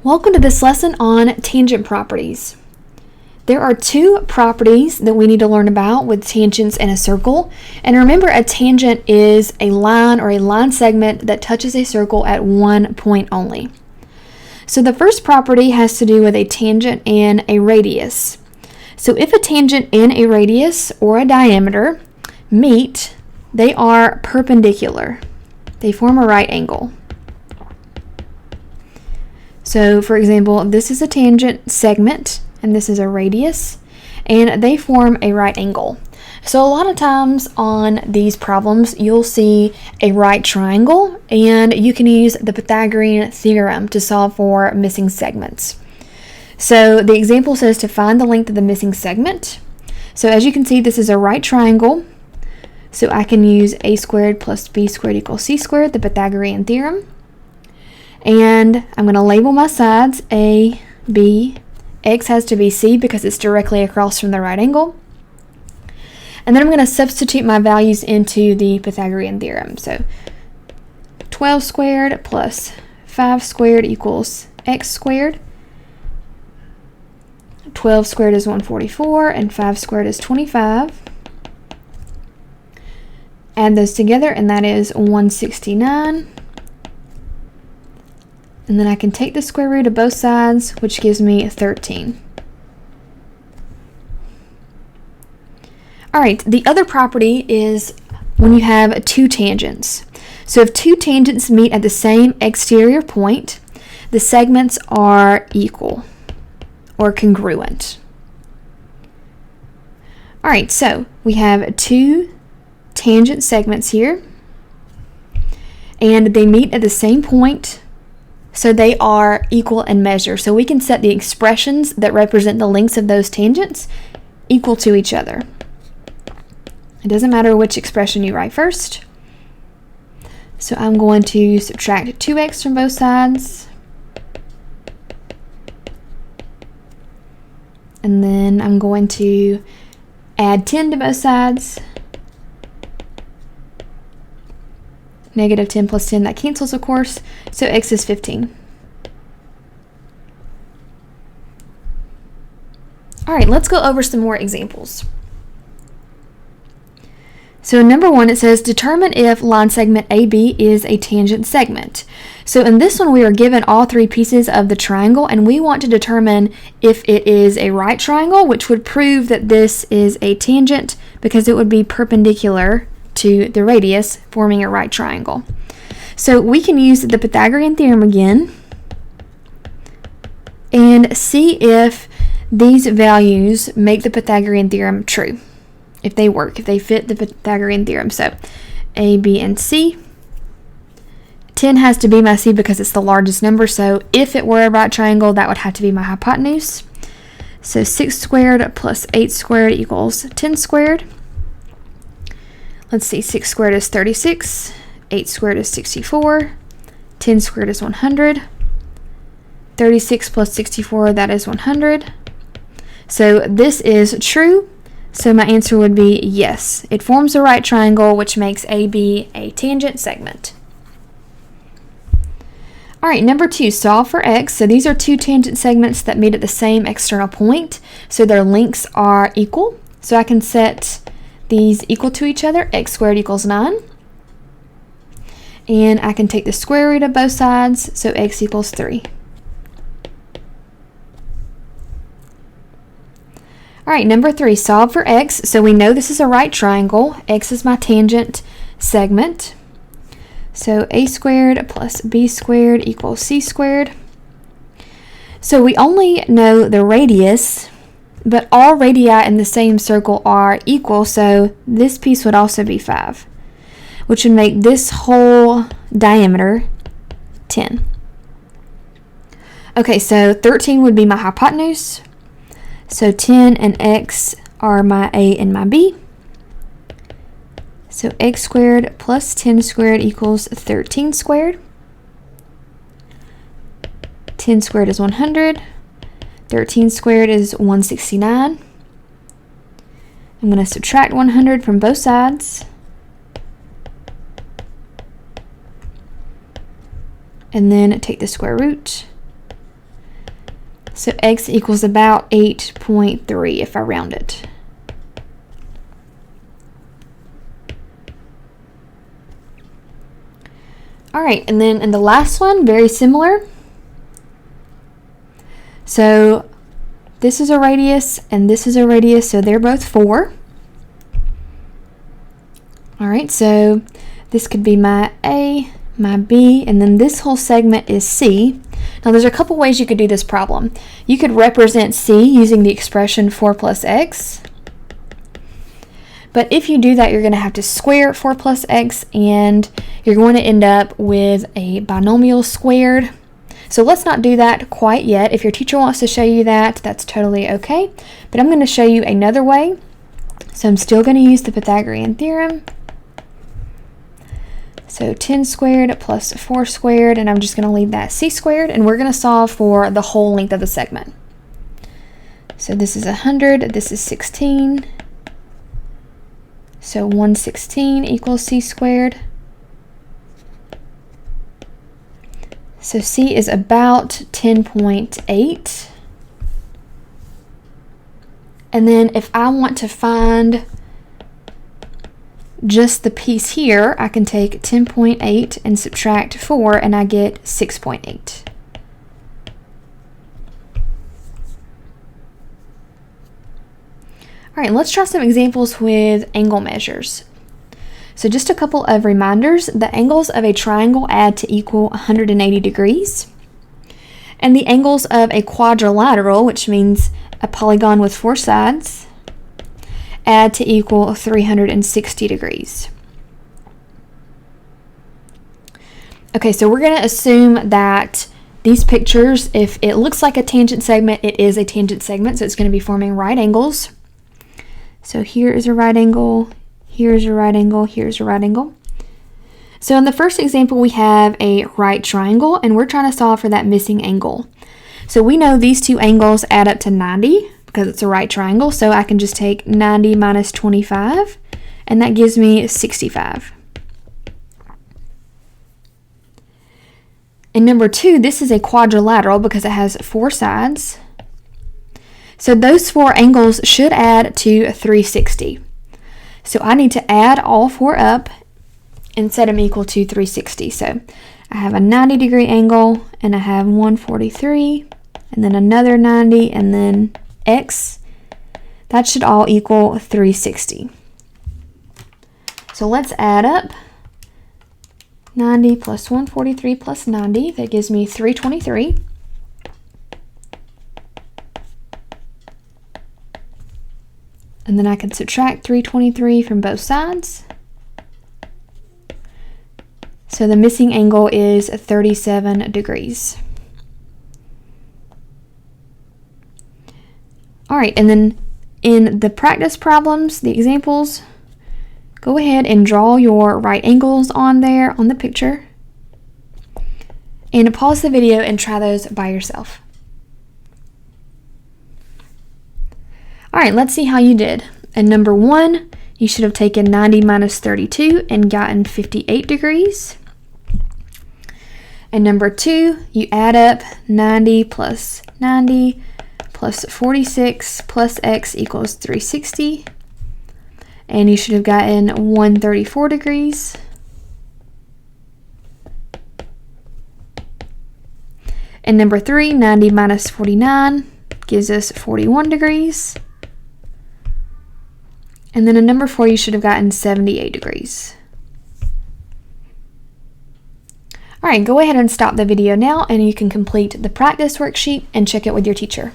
Welcome to this lesson on tangent properties. There are two properties that we need to learn about with tangents in a circle. And remember, a tangent is a line or a line segment that touches a circle at one point only. So the first property has to do with a tangent and a radius. So if a tangent and a radius or a diameter meet, they are perpendicular. They form a right angle. So, for example, this is a tangent segment, and this is a radius, and they form a right angle. So a lot of times on these problems, you'll see a right triangle, and you can use the Pythagorean theorem to solve for missing segments. So the example says to find the length of the missing segment. So as you can see, this is a right triangle, so I can use a squared plus b squared equals c squared, the Pythagorean theorem. And I'm going to label my sides A, B, X has to be C because it's directly across from the right angle. And then I'm going to substitute my values into the Pythagorean theorem. So 12 squared plus 5 squared equals X squared. 12 squared is 144 and 5 squared is 25. Add those together and that is 169. And then I can take the square root of both sides, which gives me 13. All right, the other property is when you have two tangents. So if two tangents meet at the same exterior point, the segments are equal or congruent. All right, so we have two tangent segments here, and they meet at the same point. So they are equal in measure. So we can set the expressions that represent the lengths of those tangents equal to each other. It doesn't matter which expression you write first. So I'm going to subtract 2x from both sides. And then I'm going to add 10 to both sides. Negative 10 plus 10, that cancels, of course, so x is 15. All right, let's go over some more examples. So in number 1, it says, determine if line segment AB is a tangent segment. So in this one, we are given all three pieces of the triangle, and we want to determine if it is a right triangle, which would prove that this is a tangent because it would be perpendicular to the radius, forming a right triangle. So we can use the Pythagorean theorem again and see if these values make the Pythagorean theorem true, if they work, if they fit the Pythagorean theorem. So A, B, and C. 10 has to be my C because it's the largest number, so if it were a right triangle, that would have to be my hypotenuse. So 6 squared plus 8 squared equals 10 squared. Let's see, 6 squared is 36, 8 squared is 64, 10 squared is 100, 36 plus 64, that is 100. So this is true, so my answer would be yes. It forms a right triangle, which makes AB a tangent segment. All right, number 2, solve for x. So these are two tangent segments that meet at the same external point, so their lengths are equal. So I can set these equal to each other, x squared equals 9. And I can take the square root of both sides, so x equals 3. All right, number 3, solve for x. So we know this is a right triangle. X is my tangent segment. So a squared plus b squared equals c squared. So we only know the radius, but all radii in the same circle are equal, so this piece would also be 5, which would make this whole diameter 10. Okay, so 13 would be my hypotenuse. So 10 and x are my A and my B. So x squared plus 10 squared equals 13 squared. 10 squared is 100. 13 squared is 169. I'm going to subtract 100 from both sides. and then take the square root, So x equals about 8.3 if I round it. Alright, and then in the last one, very similar. So this is a radius and this is a radius, so they're both 4. Alright, so this could be my A, my B, and then this whole segment is C. Now there's a couple ways you could do this problem. You could represent C using the expression 4 plus x. But if you do that, you're going to have to square 4 plus x, and you're going to end up with a binomial squared. So let's not do that quite yet. If your teacher wants to show you that, that's totally okay. But I'm going to show you another way. So I'm still going to use the Pythagorean theorem. So 10 squared plus 4 squared, and I'm just going to leave that c squared, and we're going to solve for the whole length of the segment. So this is 100, this is 16. So 116 equals c squared. So c is about 10.8. And then if I want to find just the piece here, I can take 10.8 and subtract 4, and I get 6.8. All right, let's try some examples with angle measures. So just a couple of reminders. The angles of a triangle add to equal 180 degrees. And the angles of a quadrilateral, which means a polygon with 4 sides, add to equal 360 degrees. Okay, so we're going to assume that these pictures, if it looks like a tangent segment, it is a tangent segment, so it's going to be forming right angles. So here is a right angle, here's a right angle, here's a right angle. So in the first example, we have a right triangle, and we're trying to solve for that missing angle. So we know these two angles add up to 90 because it's a right triangle, so I can just take 90 minus 25, and that gives me 65. And number 2, this is a quadrilateral because it has 4 sides. So those 4 angles should add to 360. So I need to add all 4 up and set them equal to 360. So I have a 90 degree angle, and I have 143, and then another 90, and then x. That should all equal 360. So let's add up 90 plus 143 plus 90. That gives me 323. And then I can subtract 323 from both sides. So the missing angle is 37 degrees. All right, and then in the practice problems, the examples, go ahead and draw your right angles on there on the picture. And pause the video and try those by yourself. All right, let's see how you did. And number 1, you should have taken 90 minus 32 and gotten 58 degrees. And number 2, you add up 90 plus 90 plus 46 plus x equals 360. And you should have gotten 134 degrees. And number 3, 90 minus 49 gives us 41 degrees. And then in number 4, you should have gotten 78 degrees. All right, go ahead and stop the video now, and you can complete the practice worksheet and check it with your teacher.